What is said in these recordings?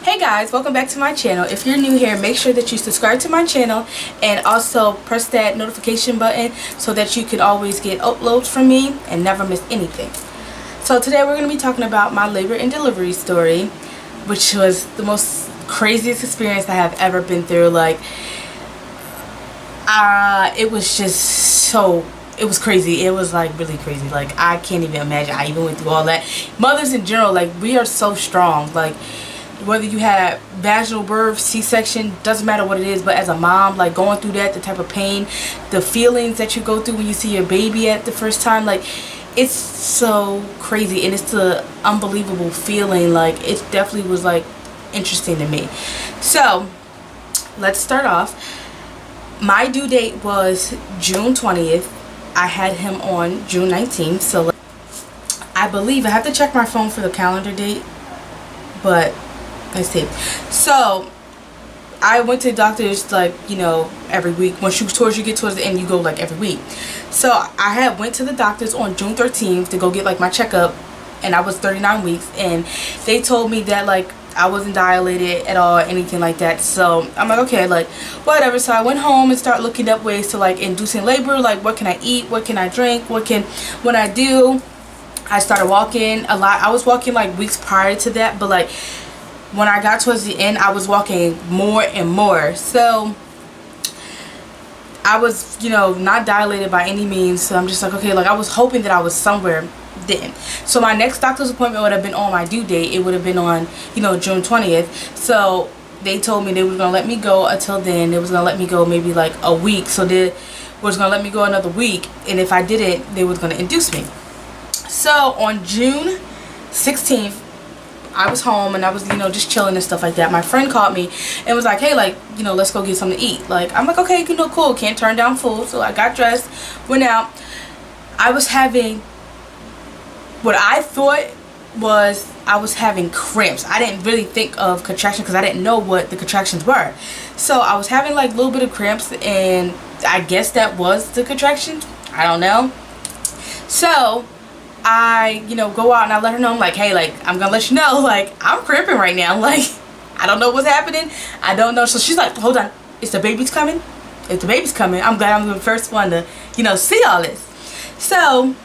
Hey guys, welcome back to my channel. If you're new here, make sure that you subscribe to my channel and also press that notification button so that you can always get uploads from me and never miss anything. So today we're going to be talking about my labor and delivery story, which was the most craziest experience I have ever been through. Like, it was just it was crazy. It was like really crazy. Like, I can't even imagine I even went through all that. Mothers in general, like, we are so strong. Like, whether you have vaginal birth, C-section, doesn't matter what it is, but as a mom, like, going through that, the type of pain, the feelings that you go through when you see your baby at the first time, like, it's so crazy, and it's the unbelievable feeling. Like, it definitely was like interesting to me. So let's start off. My due date was June 20th. I had him on June 19th, so I believe I have to check my phone for the calendar date, but let's see. So I went to the doctors, like, you know, every week. Once you get towards the end, you go like every week. So I had went to the doctors on June 13th to go get like my checkup, and I was 39 weeks, and they told me that like I wasn't dilated at all, anything like that. So I'm like, okay, like whatever. So I went home and started looking up ways to like inducing labor, like what can I eat, what can I drink, when I do. I started walking a lot. I was walking like weeks prior to that, but like when I got towards the end, I was walking more and more. So I was, you know, not dilated by any means. So I'm just like, okay, like I was hoping that I was somewhere then. So my next doctor's appointment would have been on my due date. It would have been on, you know, June 20th. So they told me they were going to let me go until then. They was going to let me go maybe like a week. So they was going to let me go another week. And if I didn't, they was going to induce me. So on June 16th, I was home and I was, you know, just chilling and stuff like that. My friend called me and was like, hey, like, you know, let's go get something to eat. Like, I'm like, okay, you know, cool, can't turn down food. So I got dressed, went out. I was having what I thought was I was having cramps. I didn't really think of contractions because I didn't know what the contractions were. So I was having like a little bit of cramps, and I guess that was the contractions. I don't know. So I, you know, go out and I let her know, I'm like, hey, like, I'm gonna let you know, like, I'm cramping right now. Like, I don't know what's happening. I don't know. So she's like, hold on, is the baby's coming? If the baby's coming, I'm glad I'm the first one to, you know, see all this. So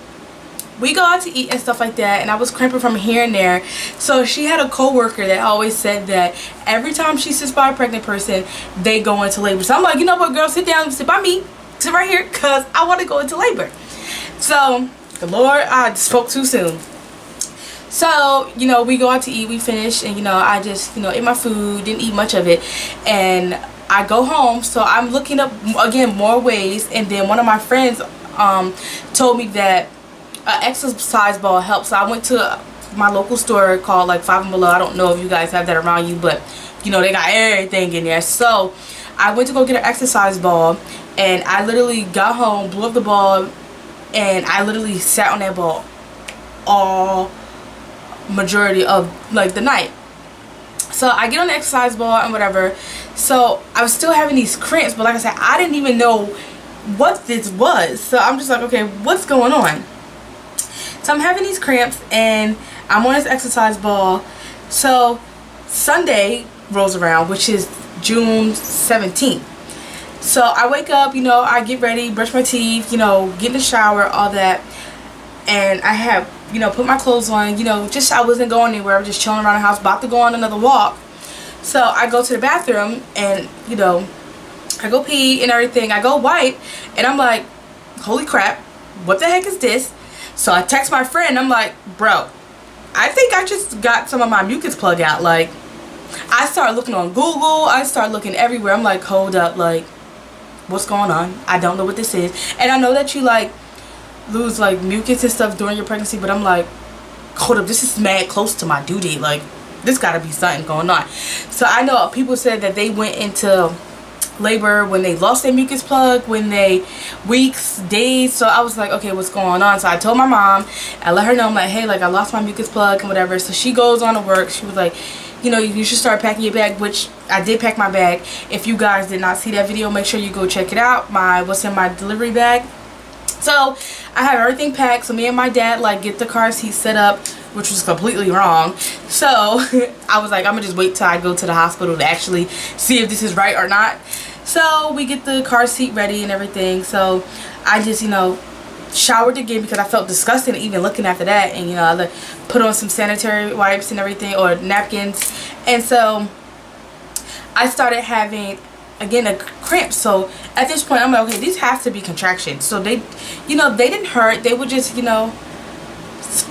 we go out to eat and stuff like that, and I was cramping from here and there. So she had a co-worker that always said that every time she sits by a pregnant person, they go into labor. So I'm like, you know what, girl, sit down, sit by me, sit right here, because I want to go into labor. So the Lord, I spoke too soon. So, you know, we go out to eat, we finish, and, you know, I just, you know, ate my food, didn't eat much of it, and I go home. So I'm looking up, again, more ways, and then one of my friends told me that an exercise ball helps. So I went to my local store called like Five and Below. I don't know if you guys have that around you, but, you know, they got everything in there. So I went to go get an exercise ball, and I literally got home, blew up the ball, and I literally sat on that ball all majority of like the night. So I get on the exercise ball and whatever. So I was still having these cramps, but like I said, I didn't even know what this was. So I'm just like, okay, what's going on? So I'm having these cramps and I'm on this exercise ball. So Sunday rolls around, which is June 17th. So I wake up, you know, I get ready, brush my teeth, you know, get in the shower, all that. And I have, you know, put my clothes on, you know, just, I wasn't going anywhere. I was just chilling around the house, about to go on another walk. So I go to the bathroom and, you know, I go pee and everything. I go wipe and I'm like, holy crap, what the heck is this? So I text my friend. I'm like, bro, I think I just got some of my mucus plug out. Like, I started looking on Google. I started looking everywhere. I'm like, hold up, like, what's going on? I don't know what this is. And I know that you like lose like mucus and stuff during your pregnancy, but I'm like, hold up, this is mad close to my due date. Like, this gotta be something going on. So I know people said that they went into labor when they lost their mucus plug, when they weeks, days. So I was like, okay, what's going on? So I told my mom, I let her know, I'm like, hey, like, I lost my mucus plug and whatever. So she goes on to work. She was like, you know, you should start packing your bag, which I did pack my bag. If you guys did not see that video, make sure you go check it out, what's in my delivery bag. So I have everything packed. So me and my dad like get the car seat set up, which was completely wrong. So I was like, I'm gonna just wait till I go to the hospital to actually see if this is right or not. So we get the car seat ready and everything. So I just, you know, showered again because I felt disgusting even looking after that. And, you know, I put on some sanitary wipes and everything, or napkins. And so I started having, again, a cramp. So at this point, I'm like, okay, these have to be contractions. So they, you know, they didn't hurt. They were just, you know,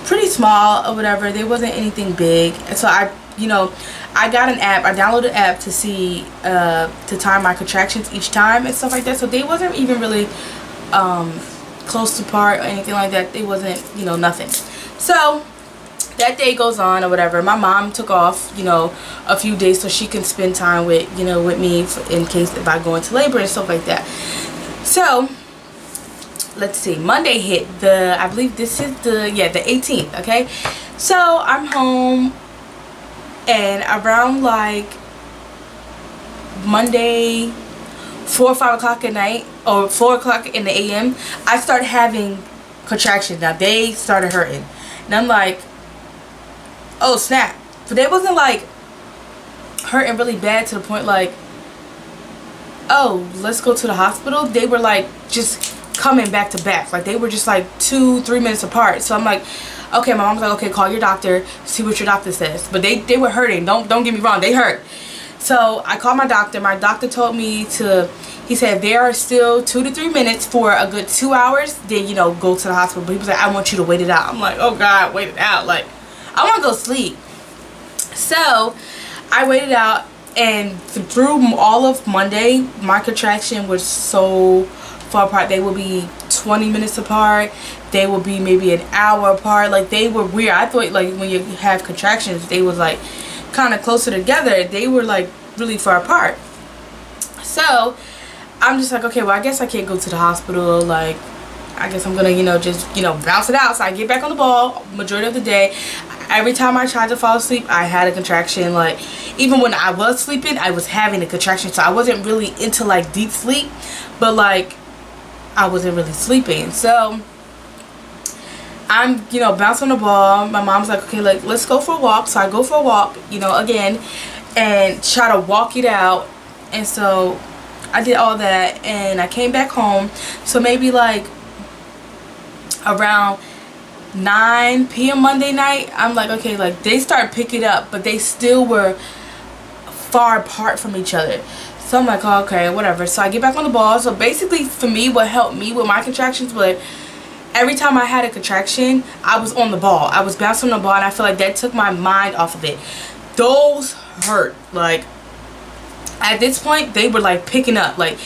pretty small or whatever. They wasn't anything big. And so I, you know, I got an app. I downloaded an app to see, to time my contractions each time and stuff like that. So they wasn't even really close apart or anything like that. They wasn't, you know, nothing. So that day goes on or whatever. My mom took off, you know, a few days so she can spend time with, you know, with me in case if I go into labor and stuff like that. So let's see, Monday hit, I believe this is the 18th, okay? So I'm home, and around like Monday 4 or 5 o'clock at night, or 4 o'clock in the AM, I started having contractions. Now they started hurting, and I'm like, oh snap. But they wasn't like hurting really bad to the point like, oh, let's go to the hospital. They were like just coming back to back. Like they were just like 2-3 minutes apart. So I'm like, okay, my mom's like, okay, call your doctor, see what your doctor says. But they were hurting. Don't get me wrong, they hurt. So I called my doctor. My doctor told me to, he said there are still 2 to 3 minutes for a good 2 hours, then, you know, go to the hospital. But he was like, I want you to wait it out. I'm like, oh God, wait it out. Like, I want to go sleep. So I waited out, and through all of Monday, my contraction was so far apart. They would be 20 minutes apart. They would be maybe an hour apart. Like, they were weird. I thought, like, when you have contractions, they was like kind of closer together. They were like really far apart. So I'm just like, okay, well, I guess I can't go to the hospital. Like, I guess I'm gonna, you know, just, you know, bounce it out. So I get back on the ball majority of the day. Every time I tried to fall asleep, I had a contraction. Like, even when I was sleeping, I was having a contraction. So I wasn't really into like deep sleep, but like I wasn't really sleeping. So I'm, you know, bouncing the ball. My mom's like, okay, like, let's go for a walk. So I go for a walk, you know, again, and try to walk it out. And so I did all that, and I came back home. So maybe like around 9 p.m. Monday night, I'm like, okay, like, they started picking up, but they still were far apart from each other. So I'm like, oh, okay, whatever. So I get back on the ball. So basically for me, what helped me with my contractions was every time I had a contraction, I was on the ball. I was bouncing on the ball, and I feel like that took my mind off of it. Those hurt. Like, at this point, they were like picking up, like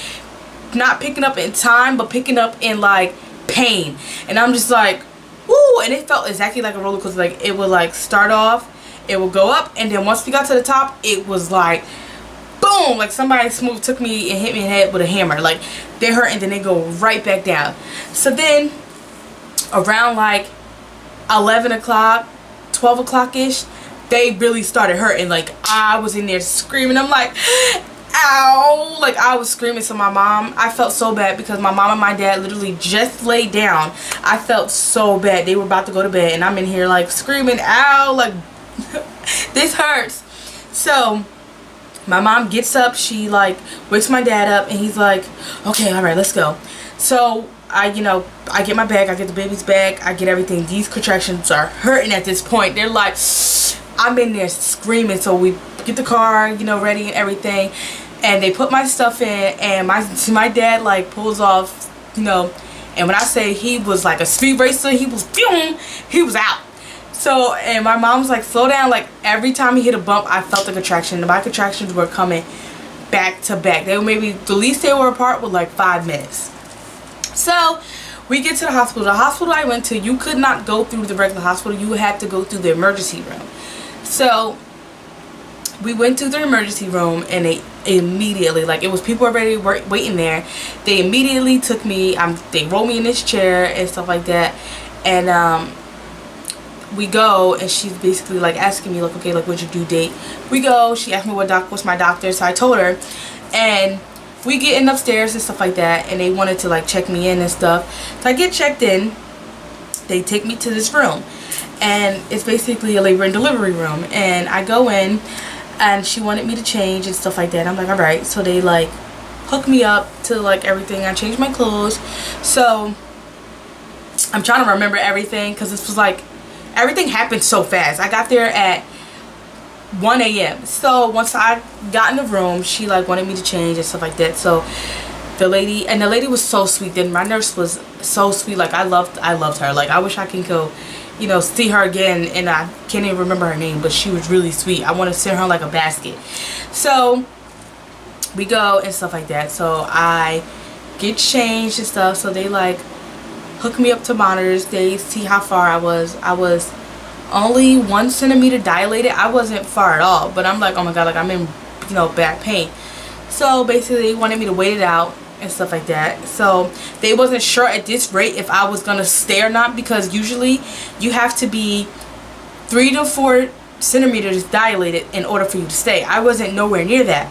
not picking up in time, but picking up in like pain. And I'm just like, woo, and it felt exactly like a roller coaster. Like, it would like start off, it would go up, and then once we got to the top, it was like boom, like somebody smooth took me and hit me in the head with a hammer. Like, they hurt, and then they go right back down. So then around like 11 o'clock, 12 o'clock ish, they really started hurting. Like, I was in there screaming. I'm like, ow, like I was screaming. So my mom, I felt so bad because my mom and my dad literally just laid down. I felt so bad. They were about to go to bed, and I'm in here like screaming, ow, like this hurts. So my mom gets up, she like wakes my dad up, and he's like, okay, all right, let's go. So I, you know, I get my bag, I get the baby's bag, I get everything. These contractions are hurting at this point. They're like, I'm in there screaming. So we get the car, you know, ready and everything, and they put my stuff in, and my dad like pulls off, you know, and when I say he was like a speed racer, he was out. So, and my mom's like, slow down. Like, every time he hit a bump, I felt the contraction. My contractions were coming back to back. They were maybe, the least they were apart was like 5 minutes. So we get to the hospital. The hospital I went to, you could not go through the regular hospital. You had to go through the emergency room. So we went to the emergency room, and they immediately, like, it was people already waiting there. They immediately took me, they rolled me in this chair and stuff like that. And we go, and she's basically like asking me like, okay, like, what's your due date? We go, she asked me what's my doctor. So I told her, and we get in upstairs and stuff like that, and they wanted to like check me in and stuff. So I get checked in. They take me to this room, and it's basically a labor and delivery room. And I go in, and she wanted me to change and stuff like that. I'm like, all right. So they like hook me up to like everything. I changed my clothes. So I'm trying to remember everything because this was like, everything happened so fast. I got there at 1 a.m. So once I got in the room, she like wanted me to change and stuff like that. So the lady was so sweet. Then my nurse was so sweet. Like I loved her. Like I wish I can go, you know, see her again. And I can't even remember her name, but she was really sweet. I want to send her like a basket. So we go and stuff like that. So I get changed and stuff. So they like hook me up to monitors. They see how far I was. I was only 1 centimeter dilated. I wasn't far at all, but I'm like, oh my god, like I'm in, you know, back pain. So basically they wanted me to wait it out and stuff like that. So they wasn't sure at this rate if I was gonna stay or not, because usually you have to be 3 to 4 centimeters dilated in order for you to stay. I wasn't nowhere near that.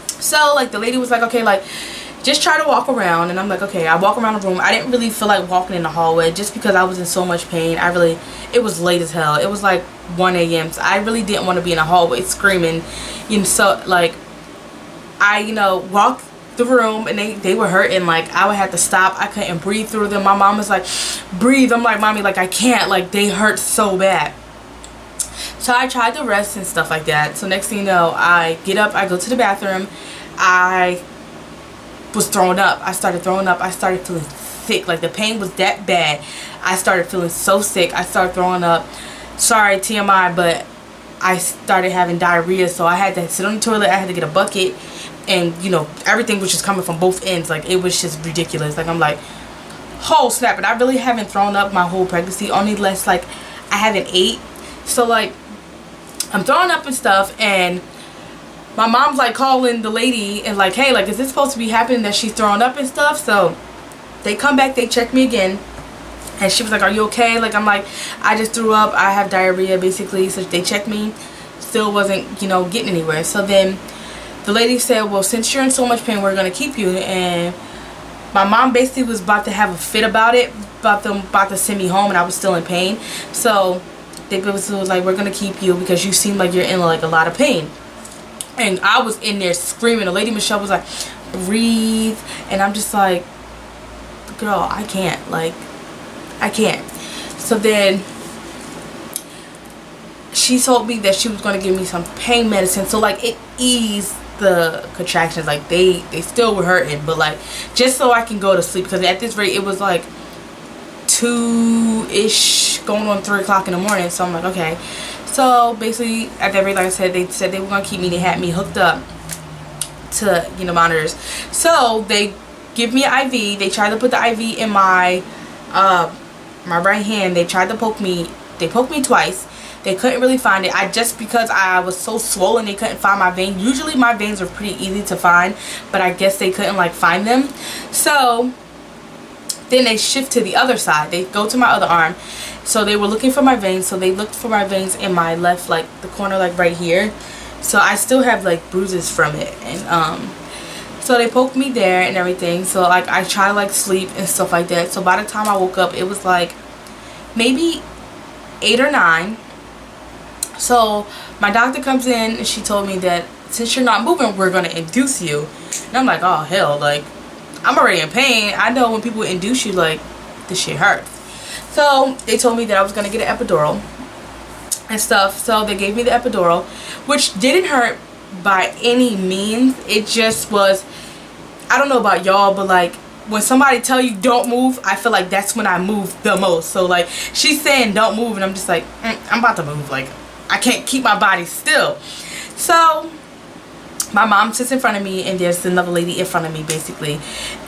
So like the lady was like, okay, like just try to walk around. And I'm like, okay. I walk around the room. I didn't really feel like walking in the hallway just because I was in so much pain. It was late as hell. It was like 1 a.m. So I really didn't want to be in the hallway screaming. You know, so like I, you know, walked the room and they were hurting. Like I would have to stop. I couldn't breathe through them. My mom was like, breathe. I'm like, mommy, like I can't. Like they hurt so bad. So I tried to rest and stuff like that. So next thing you know, I get up, I go to the bathroom. I was throwing up. I started throwing up. I started feeling sick. Like the pain was that bad. I started feeling so sick. I started throwing up. Sorry, TMI, but I started having diarrhea. So I had to sit on the toilet. I had to get a bucket. And, you know, everything was just coming from both ends. Like, it was just ridiculous. Like, I'm like, oh, snap. And I really haven't thrown up my whole pregnancy. Only less, like, I haven't ate. So, like, I'm throwing up and stuff. And my mom's like calling the lady and like, hey, like, is this supposed to be happening that she's throwing up and stuff? So they come back, they check me again, and she was like, are you okay? Like, I'm like, I just threw up, I have diarrhea basically. So they checked me, still wasn't, you know, getting anywhere. So then the lady said, well, since you're in so much pain, we're gonna keep you. And my mom basically was about to have a fit about it, about to send me home, and I was still in pain. So they was like, we're gonna keep you because you seem like you're in like a lot of pain. And I was in there screaming. The lady Michelle was like, breathe. And I'm just like, girl, I can't. Like, I can't. So then she told me that she was going to give me some pain medicine. So, like, it eased the contractions. Like, they still were hurting. But, like, just so I can go to sleep. Because at this rate, it was, like, 2-ish going on 3 o'clock in the morning. So, I'm like, okay. So basically, at that rate, like I said, they said they were gonna keep me. They had me hooked up to, you know, monitors. So they give me an IV. They tried to put the IV in my my right hand. They tried to poke me. They poked me twice. They couldn't really find it. Because I was so swollen, they couldn't find my vein. Usually my veins are pretty easy to find, but I guess they couldn't like find them. So then they shift to the other side. They go to my other arm. So they were looking for my veins. So they looked for my veins in my left, like the corner, like right here. So I still have like bruises from it. And so they poked me there and everything. So like I try to like sleep and stuff like that. So by the time I woke up, it was like maybe 8 or 9. So my doctor comes in and she told me that since you're not moving, we're going to induce you. And I'm like, oh hell, like I'm already in pain. I know when people induce you, like this shit hurts. So they told me that I was going to get an epidural and stuff. So they gave me the epidural, which didn't hurt by any means. It just was, I don't know about y'all, but like when somebody tell you don't move, I feel like that's when I move the most. So like she's saying don't move and I'm just like, I'm about to move. Like I can't keep my body still. So my mom sits in front of me and there's another lady in front of me basically,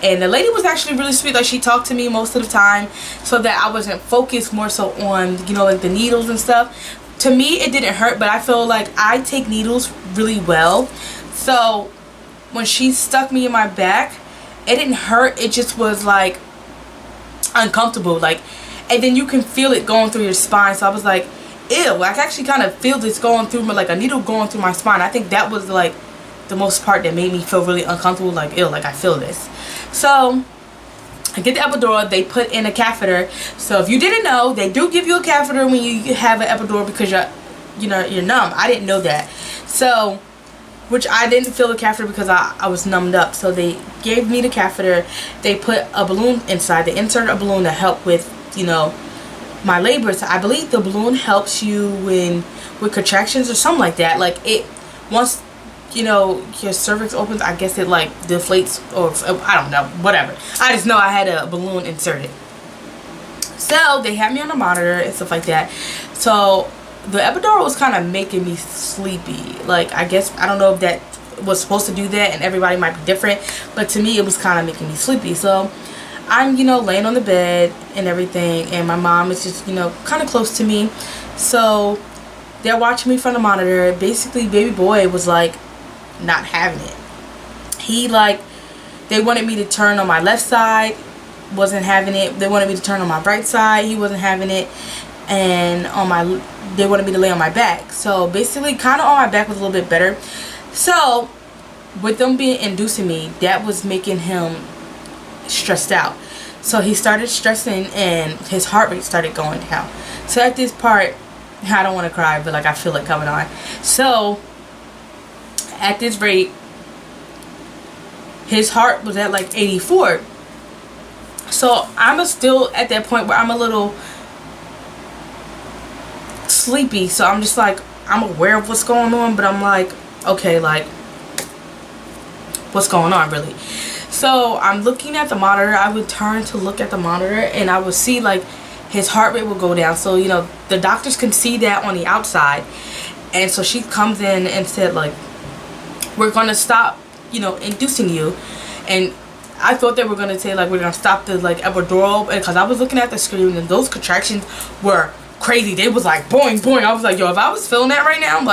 and the lady was actually really sweet. Like she talked to me most of the time so that I wasn't focused more so on, you know, like the needles and stuff. To me it didn't hurt, but I feel like I take needles really well. So when she stuck me in my back, it didn't hurt, it just was like uncomfortable, like, and then you can feel it going through your spine. So I was like, ew, I actually kind of feel this going through my, like a needle going through my spine. I think that was like the most part that made me feel really uncomfortable, like ew, like I feel this. So I get the epidural. They put in a catheter. So if you didn't know, they do give you a catheter when you have an epidural because you're numb. I didn't know that. So, which I didn't feel the catheter because I was numbed up. So they gave me the catheter. They put a balloon inside. They inserted a balloon to help with, my labor. So I believe the balloon helps you with contractions or something like that. Like it, once your cervix opens, I guess it like deflates, or I don't know, whatever. I just know I had a balloon inserted. So they had me on a monitor and stuff like that. So the epidural was kind of making me sleepy. Like, I guess, I don't know if that was supposed to do that, and everybody might be different, but to me it was kind of making me sleepy. So I'm laying on the bed and everything, and my mom is just kind of close to me. So they're watching me from the monitor. Basically, baby boy was like not having it. He they wanted me to turn on my left side, wasn't having it. They wanted me to turn on my right side, he wasn't having it. And they wanted me to lay on my back. So basically, kind of on my back was a little bit better. So with them inducing me, that was making him stressed out. So he started stressing and his heart rate started going down. So at this part, I don't want to cry, but I feel it coming on. So at this rate, his heart was at 84. So I'm still at that point where I'm a little sleepy. So I'm just I'm aware of what's going on, but I'm okay, what's going on really? So I'm looking at the monitor. I would turn to look at the monitor, and I would see his heart rate will go down. So the doctors can see that on the outside. And so she comes in and said we're gonna stop inducing you. And I thought they were gonna say we're gonna stop the epidural, because I was looking at the screen and those contractions were crazy. They was boing boing. I was yo, if I was feeling that right now, I'm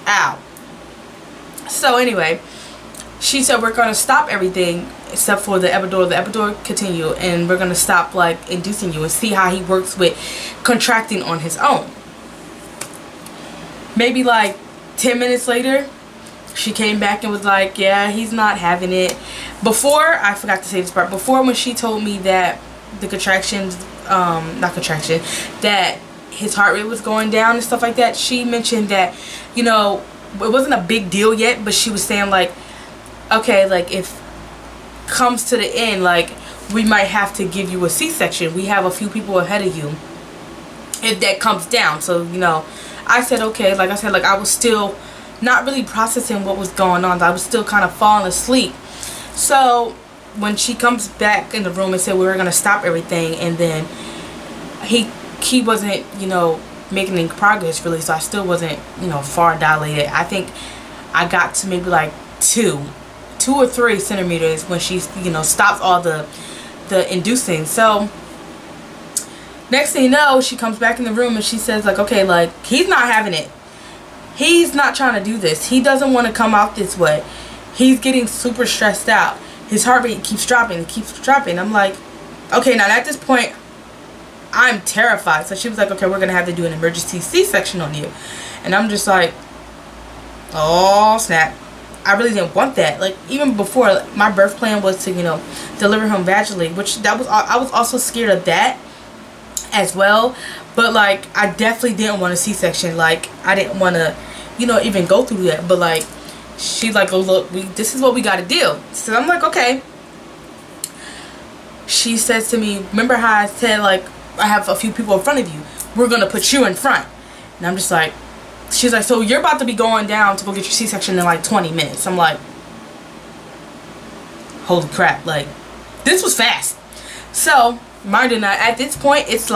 ow. So anyway, she said we're gonna stop everything except for the epidural. The epidural continue, and we're gonna stop inducing you and see how he works with contracting on his own. Maybe 10 minutes later, she came back and was yeah, he's not having it. Before, I forgot to say this part, before, when she told me that the contractions, that his heart rate was going down and stuff like that, she mentioned that it wasn't a big deal yet, but she was saying okay, if comes to the end, we might have to give you a C-section. We have a few people ahead of you if that comes down. So I said okay. Like I said, I was still not really processing what was going on. I was still kind of falling asleep. So when she comes back in the room and said we were gonna stop everything, and then he wasn't making any progress really. So I still wasn't far dilated. I think I got to maybe 2 or 3 centimeters when she stopped all the inducing. So next thing you know, she comes back in the room and she says okay, he's not having it. He's not trying to do this. He doesn't want to come out this way. He's getting super stressed out. His heart rate keeps dropping. I'm okay, now at this point, I'm terrified. So she was okay, we're going to have to do an emergency C-section on you. And I'm just oh, snap. I really didn't want that. Even before, my birth plan was to, deliver him vaginally, which I was also scared of that as well. But I definitely didn't want a C-section. I didn't want to even go through that. But she's oh, look, this is what we got to do. So I'm okay. She says to me, remember how I said I have a few people in front of you, we're gonna put you in front. And I'm just she's so you're about to be going down to go get your C-section in 20 minutes. I'm holy crap, this was fast. So mind you, now at this point it's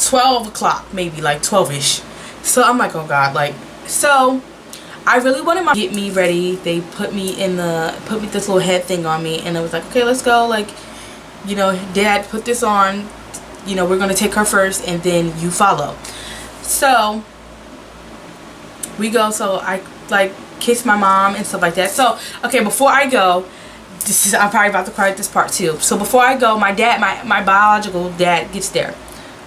12 o'clock, maybe 12ish. So I'm oh god, so I really wanted my get me ready. They put me this little head thing on me, and it was okay, let's go. Dad, put this on. We're gonna take her first, and then you follow. So we go. So I kiss my mom and stuff like that. So okay, before I go, I'm probably about to cry at this part too. So before I go, my dad, my biological dad gets there.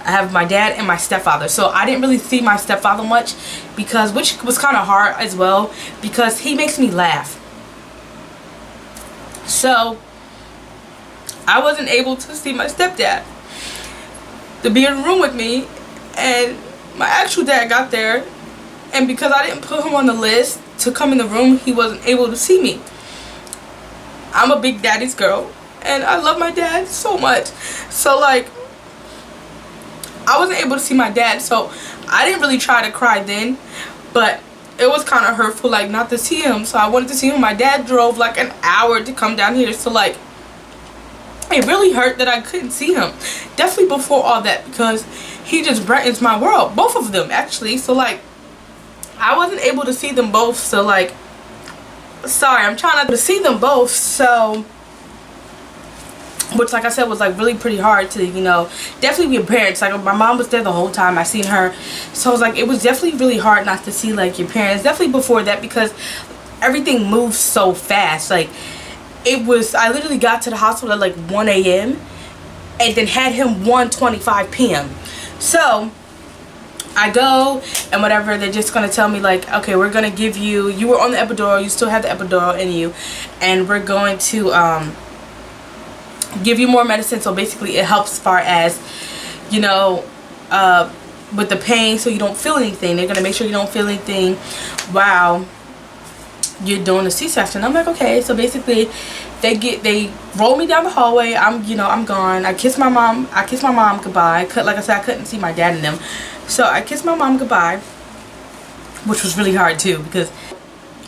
I have my dad and my stepfather. So I didn't really see my stepfather much, which was kind of hard as well, because he makes me laugh. So I wasn't able to see my stepdad to be in the room with me, and my actual dad got there, and because I didn't put him on the list to come in the room, he wasn't able to see me. I'm a big daddy's girl, and I love my dad so much. So like, I wasn't able to see my dad, so I didn't really try to cry then, but it was kind of hurtful, like, not to see him. So I wanted to see him. My dad drove like an hour to come down here, so like, it really hurt that I couldn't see him. Definitely before all that, because he just brightens my world. Both of them, actually. So like, I wasn't able to see them both, so like, sorry, I'm trying not to see them both. So, which like I said was like really pretty hard to, you know, definitely be parents. Like, my mom was there the whole time. I seen her, so I was like, it was definitely really hard not to see like your parents. Definitely before that, because everything moves so fast. Like, it was, I literally got to the hospital at like 1 a.m. and then had him 1:25 p.m. So I go and whatever, they're just gonna tell me like, okay, we're gonna give you, you were on the epidural, you still have the epidural in you, and we're going to give you more medicine. So basically it helps as far as, you know, with the pain, so you don't feel anything. They're gonna make sure you don't feel anything while you're doing a C-section. I'm like, okay. So basically they roll me down the hallway. I'm gone. I kiss my mom goodbye. Like I said, I couldn't see my dad in them, so I kissed my mom goodbye, which was really hard too, because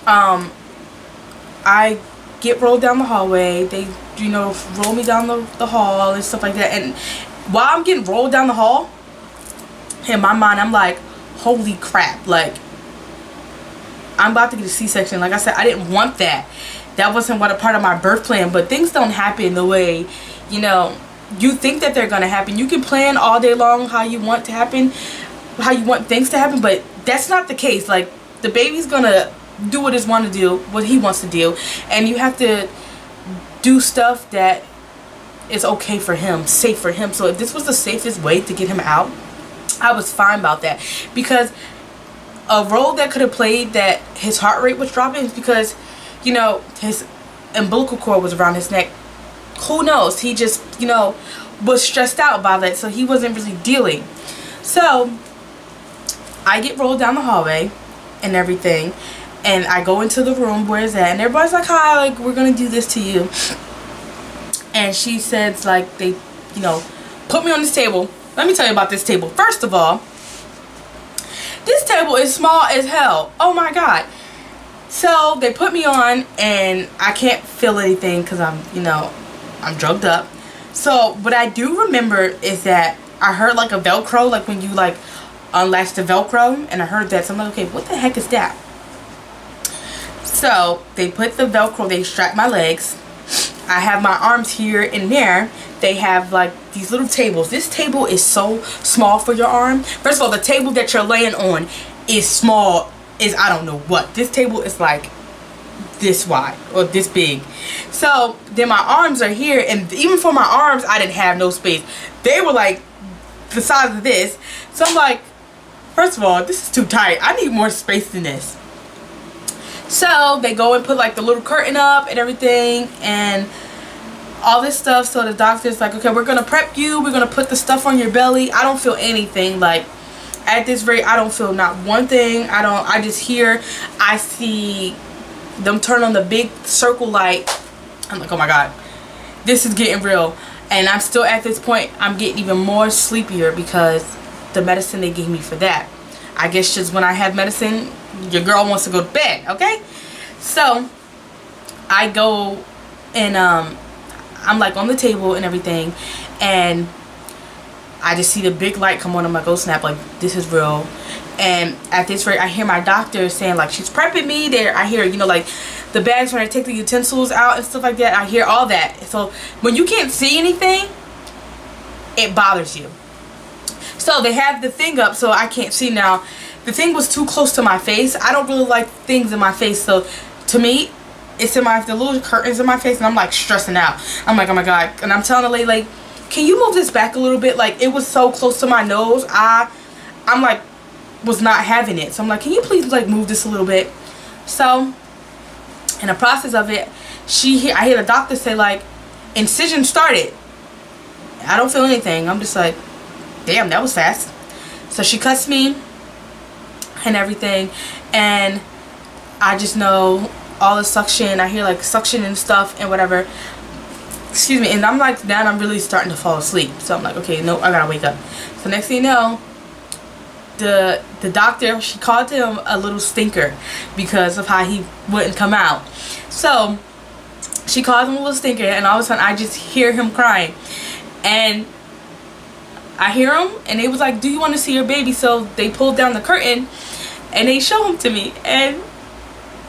I get rolled down the hallway. They, you know, roll me down the hall and stuff like that. And while I'm getting rolled down the hall, in my mind I'm like, holy crap, like, I'm about to get a C-section. Like I said, I didn't want that. That wasn't what a part of my birth plan. But things don't happen the way, you know, you think that they're gonna happen. You can plan all day long how you want to happen, how you want things to happen, but that's not the case. Like, the baby's gonna do what he wants to do, and you have to do stuff that is okay for him, safe for him. So if this was the safest way to get him out, I was fine about that, because a role that could have played that his heart rate was dropping is because, you know, his umbilical cord was around his neck. Who knows? He just, you know, was stressed out by that, so he wasn't really dealing. So I get rolled down the hallway and everything, and I go into the room where it's at, and everybody's like, hi, like, we're gonna do this to you. And she says, like, they, you know, put me on this table. Let me tell you about this table. First of all, this table is small as hell. Oh my god. So they put me on, and I can't feel anything because I'm, you know, I'm drugged up. So what I do remember is that I heard like a Velcro, like when you like unlatch the Velcro, and I heard that. So I'm like, okay, what the heck is that? So they put the Velcro, they strap my legs. I have my arms here and there. They have like these little tables. This table is so small for your arm. First of all, the table that you're laying on is small, is I don't know what. This table is like this wide or this big. So then my arms are here, and even for my arms I didn't have no space. They were like the size of this. So I'm like, first of all, this is too tight. I need more space than this. So they go and put like the little curtain up and everything and all this stuff. So the doctor's like, okay, we're gonna prep you, we're gonna put the stuff on your belly. I don't feel anything. Like, at this rate, I don't feel not one thing. I just hear, I see them turn on the big circle light. I'm like, oh my god, this is getting real. And I'm still at this point, I'm getting even more sleepier because the medicine they gave me for that. I guess just when I have medicine, your girl wants to go to bed, okay? So I go and I'm like on the table and everything, and I just see the big light come on. I'm like, oh snap, like this is real. And at this rate, I hear my doctor saying like she's prepping me there. I hear, you know, like the bags when I take the utensils out and stuff like that. I hear all that. So when you can't see anything, it bothers you. So they have the thing up so I can't see now. The thing was too close to my face. I don't really like things in my face, so to me, it's in the little curtains in my face, and I'm like stressing out. I'm like, oh my god. And I'm telling the lady, like, can you move this back a little bit? Like, it was so close to my nose. I'm like, was not having it. So I'm like, can you please like move this a little bit? So in the process of it, I hear the doctor say like, incision started. I don't feel anything. I'm just like, damn, that was fast. So she cuts me and everything, and I just know all the suction. I hear like suction and stuff and whatever. Excuse me. And I'm like, now I'm really starting to fall asleep. So I'm like, okay, no, I gotta wake up. So next thing you know, the doctor, she called him a little stinker because of how he wouldn't come out. So she called him a little stinker, and all of a sudden I just hear him crying. And I hear him, and they was like, do you want to see your baby? So they pulled down the curtain and they show him to me, and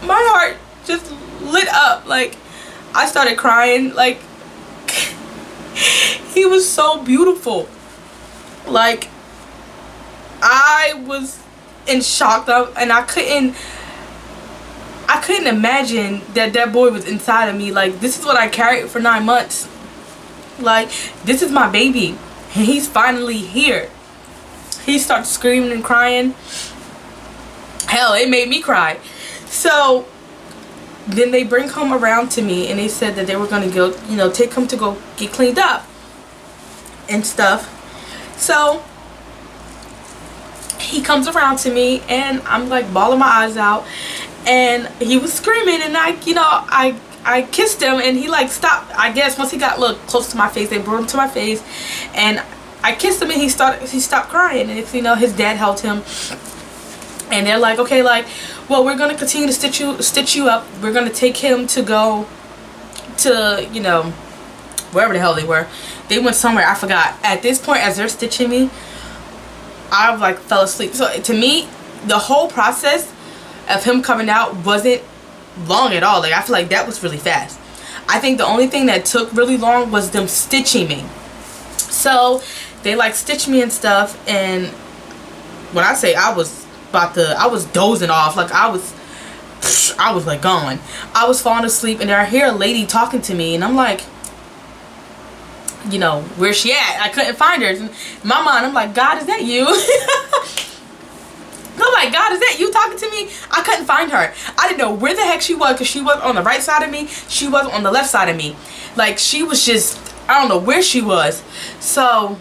my heart just lit up. Like, I started crying. Like, he was so beautiful. Like, I was in shock, and I couldn't imagine that boy was inside of me. Like, this is what I carried for 9 months. Like, this is my baby, and he's finally here. He starts screaming and crying. Hell, it made me cry. So then they bring him around to me, and they said that they were going to go, you know, take him to go get cleaned up and stuff. So he comes around to me, and I'm like bawling my eyes out, and he was screaming, and I kissed him, and he like stopped. I guess once he got a little close to my face, they brought him to my face, and I kissed him, and he stopped crying. And if you know, his dad held him, and they're like, okay, like, well, we're gonna continue to stitch you up. We're gonna take him to go to, you know, wherever the hell they were. They went somewhere, I forgot. At this point, as they're stitching me, I like fell asleep. So to me, the whole process of him coming out wasn't long at all. Like, I feel like that was really fast. I think the only thing that took really long was them stitching me. So they like stitched me and stuff, and when I say I was dozing off. Like, I was like gone. I was falling asleep, and I hear a lady talking to me, and I'm like, you know, where's she at? I couldn't find her. In my mind, I'm like, God, is that you? I'm like, God, is that you talking to me? I couldn't find her. I didn't know where the heck she was, because she wasn't on the right side of me. She wasn't on the left side of me. Like, she was just, I don't know where she was. So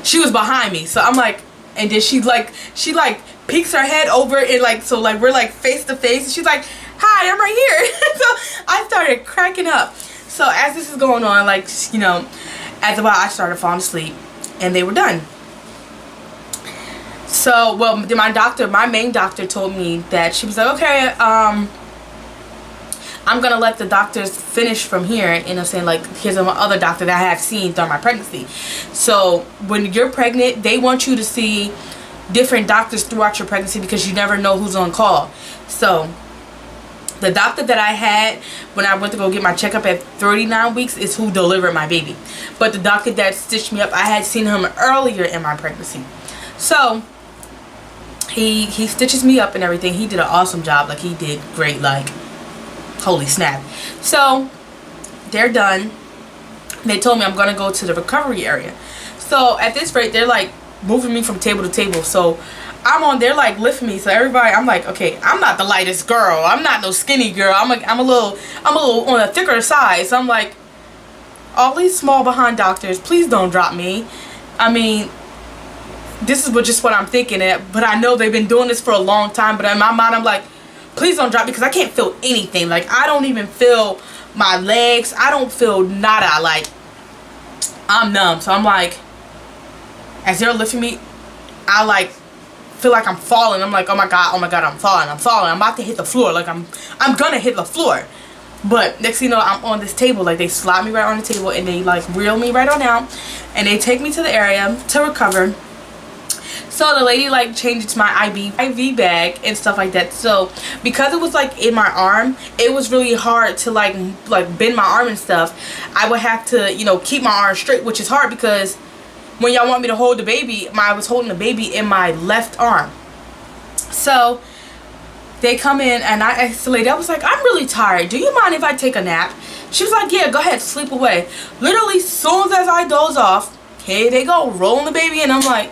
she was behind me. So I'm like, and then she peeks her head over, and like, so like we're like face to face, and she's like, hi, I'm right here. So I started cracking up. So as this is going on, like, you know, after a while I started falling asleep, and they were done. So, well, my main doctor told me that she was like, okay, I'm gonna let the doctors finish from here. And I'm saying, like, here's my other doctor that I have seen throughout my pregnancy. So when you're pregnant, they want you to see different doctors throughout your pregnancy, because you never know who's on call. So the doctor that I had when I went to go get my checkup at 39 weeks is who delivered my baby. But the doctor that stitched me up, I had seen him earlier in my pregnancy. So he stitches me up and everything. He did an awesome job. Like, he did great. Like, holy snap. So they're done. They told me I'm gonna go to the recovery area. So at this rate, they're like moving me from table to table. So they're like lifting me. So everybody, I'm like, okay, I'm not the lightest girl. I'm not no skinny girl. I'm a little on a thicker side. So I'm like, all these small behind doctors, please don't drop me. I mean, this is just what I'm thinking. But I know they've been doing this for a long time. But in my mind, I'm like, please don't drop me, because I can't feel anything. Like, I don't even feel my legs. I don't feel nada. Like, I'm numb. So I'm like, as they're lifting me, I like feel like I'm falling. I'm like, oh my god, I'm falling. I'm about to hit the floor. Like, I'm gonna hit the floor. But next thing you know, I'm on this table. Like, they slide me right on the table, and they like reel me right on out, and they take me to the area to recover. So the lady like changed it to my IV bag and stuff like that. So because it was like in my arm, it was really hard to like bend my arm and stuff. I would have to, you know, keep my arm straight, which is hard because when y'all want me to hold the baby, I was holding the baby in my left arm. So they come in, and I asked the lady, I was like, I'm really tired. Do you mind if I take a nap? She was like, yeah, go ahead, sleep away. Literally, soon as I doze off, here they go, rolling the baby, and I'm like,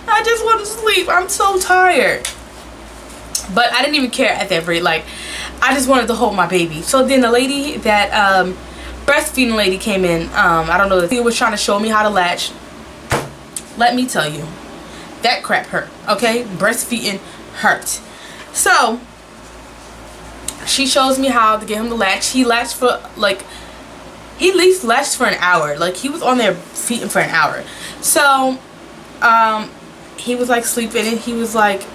I just want to sleep. I'm so tired. But I didn't even care at that rate. Like, I just wanted to hold my baby. So then the lady that breastfeeding lady came in. I don't know, he was trying to show me how to latch. Let me tell you, that crap hurt. Okay, breastfeeding hurt. So she shows me how to get him to latch. He latched for like, he at least latched for an hour. Like, he was on there feeding for an hour. So he was like sleeping and he was like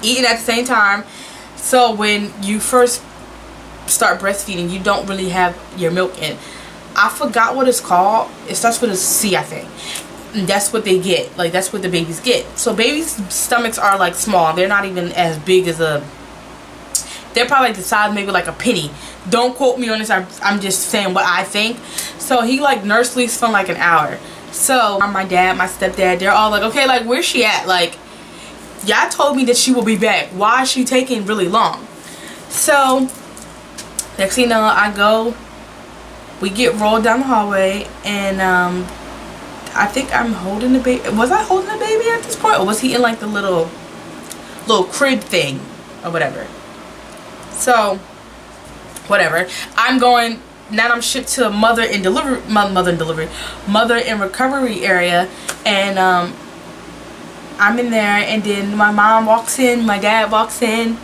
eating at the same time. So when you first start breastfeeding, you don't really have your milk in. I forgot what it's called. It starts with a C, I think. And that's what they get. Like, that's what the babies get. So babies' stomachs are like small. They're not even as big as a, they're probably like the size maybe like a penny. Don't quote me on this. I'm just saying what I think. So he like nurse sleeps for like an hour. So my dad, my stepdad, they're all like, okay, like, where's she at? Like, y'all told me that she will be back. Why is she taking really long? So next thing you know, I go, we get rolled down the hallway, and I think I'm holding the baby. Was I holding the baby at this point, or was he in like the little crib thing or whatever? So whatever, I'm going now. I'm shipped to a mother in recovery area, and I'm in there, and then my mom walks in, my dad walks in,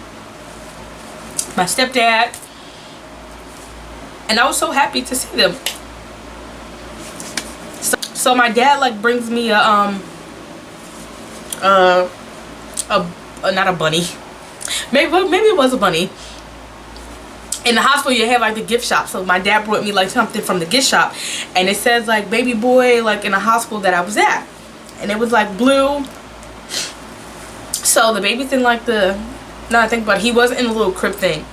my stepdad, and I was so happy to see them. So my dad like brings me not a bunny, maybe it was a bunny. In the hospital you have like the gift shop, so my dad brought me like something from the gift shop, and it says like baby boy, like in the hospital that I was at, and it was like blue. So the baby's in like the, now I think, but he wasn't in the little crib thing.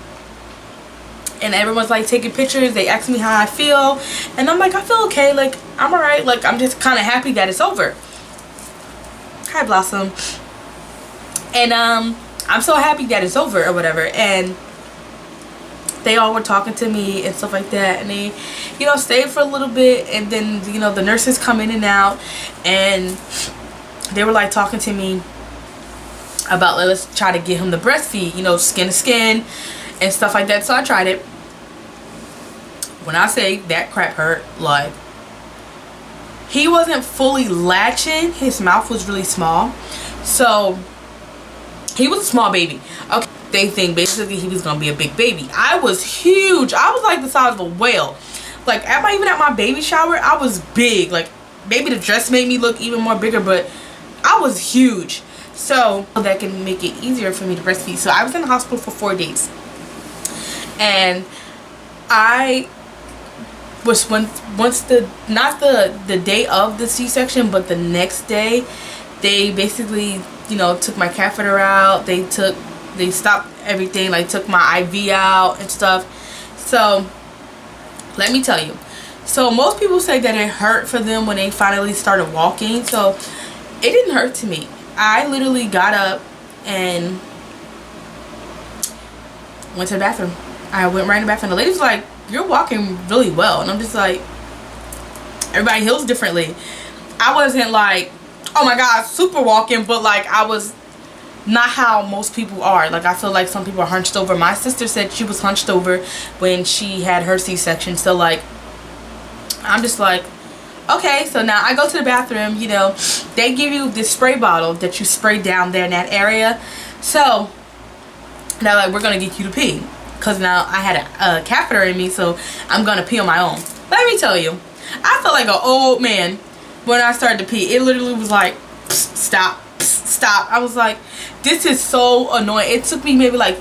And everyone's like taking pictures. They ask me how I feel, and I'm like, I feel okay, like I'm alright, like I'm just kind of happy that it's over. Hi Blossom. And I'm so happy that it's over or whatever. And they all were talking to me and stuff like that, and they, you know, stayed for a little bit, and then, you know, the nurses come in and out, and they were like talking to me about, like, let's try to get him to breastfeed, you know, skin to skin and stuff like that. So I tried it. When I say that crap hurt, like, he wasn't fully latching. His mouth was really small, so he was a small baby. Okay, they think basically he was gonna be a big baby. I was huge. I was like the size of a whale. Like, even at my baby shower, I was big. Like, maybe the dress made me look even more bigger, but I was huge. So that can make it easier for me to breastfeed. So I was in the hospital for 4 days, and I was once the, not the day of the C-section, but the next day, they basically, you know, took my catheter out. They stopped everything, like took my IV out and stuff. So let me tell you, so most people say that it hurt for them when they finally started walking. So it didn't hurt to me. I literally got up and went to the bathroom. I went right in the bathroom. The lady was like, you're walking really well. And I'm just like, everybody heals differently. I wasn't like, oh my god, super walking, but like I was not how most people are. Like, I feel like some people are hunched over. My sister said she was hunched over when she had her C-section. So like, I'm just like, okay. So now I go to the bathroom, you know, they give you this spray bottle that you spray down there in that area. So they're like, we're gonna get you to pee, because now I had a catheter in me, so I'm gonna pee on my own. Let me tell you, I felt like an old man when I started to pee. It literally was like, psst, stop, psst, stop. I was like, this is so annoying. It took me maybe like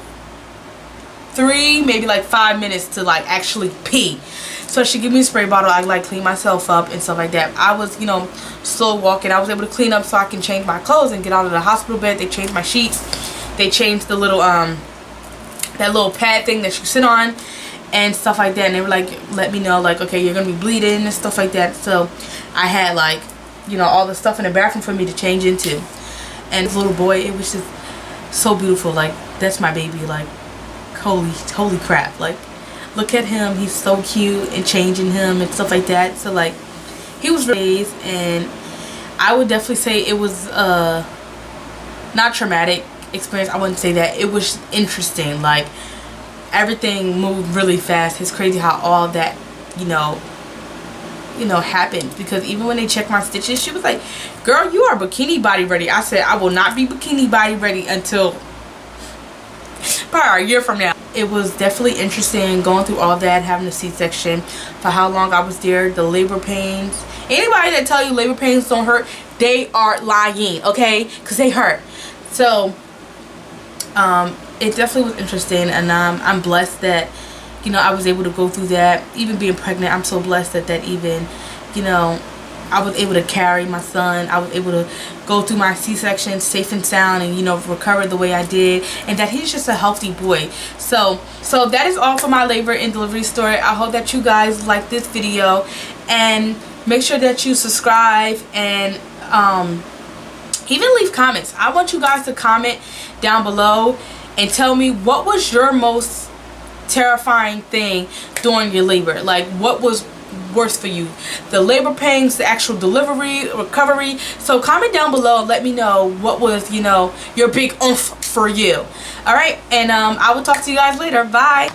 5 minutes to like actually pee. So she gave me a spray bottle. I like clean myself up and stuff like that. I was, you know, slow walking. I was able to clean up so I can change my clothes and get out of the hospital bed. They changed my sheets. They changed the little that little pad thing that you sit on and stuff like that. And they were like, let me know, like, okay, you're gonna be bleeding and stuff like that. So I had, like, you know, all the stuff in the bathroom for me to change into. And this little boy, it was just so beautiful. Like, that's my baby. Like, holy crap. Like, look at him. He's so cute, and changing him and stuff like that. So like, he was raised, and I would definitely say it was not traumatic experience. I wouldn't say that. It was interesting. Like, everything moved really fast. It's crazy how all that, you know, happened. Because even when they checked my stitches, she was like, girl, you are bikini body ready. I said, I will not be bikini body ready until probably a year from now. It was definitely interesting going through all that, having a C-section, for how long I was there, the labor pains. Anybody that tell you labor pains don't hurt, they are lying, okay? Because they hurt. So it definitely was interesting, and I'm blessed that, you know, I was able to go through that. Even being pregnant, I'm so blessed that even, you know, I was able to carry my son. I was able to go through my C-section safe and sound, and, you know, recover the way I did, and that he's just a healthy boy. So that is all for my labor and delivery story. I hope that you guys like this video, and make sure that you subscribe, and even leave comments. I want you guys to comment down below and tell me what was your most terrifying thing during your labor. Like, what was worse for you, the labor pains, the actual delivery, recovery? So comment down below and let me know what was, you know, your big oomph for you. All right, and I will talk to you guys later. Bye.